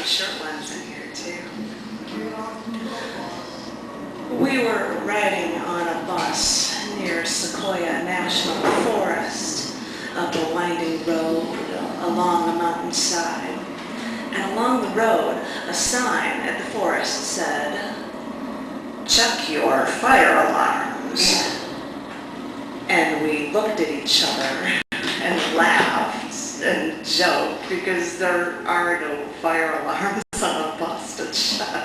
some short ones in here too. We were riding on a bus near Sequoia National Forest, up a winding road along a mountainside. And along the road, a sign at the forest said, "Check your fire alarms." And we looked at each other and laughed and joked because there are no fire alarms on a bus to check.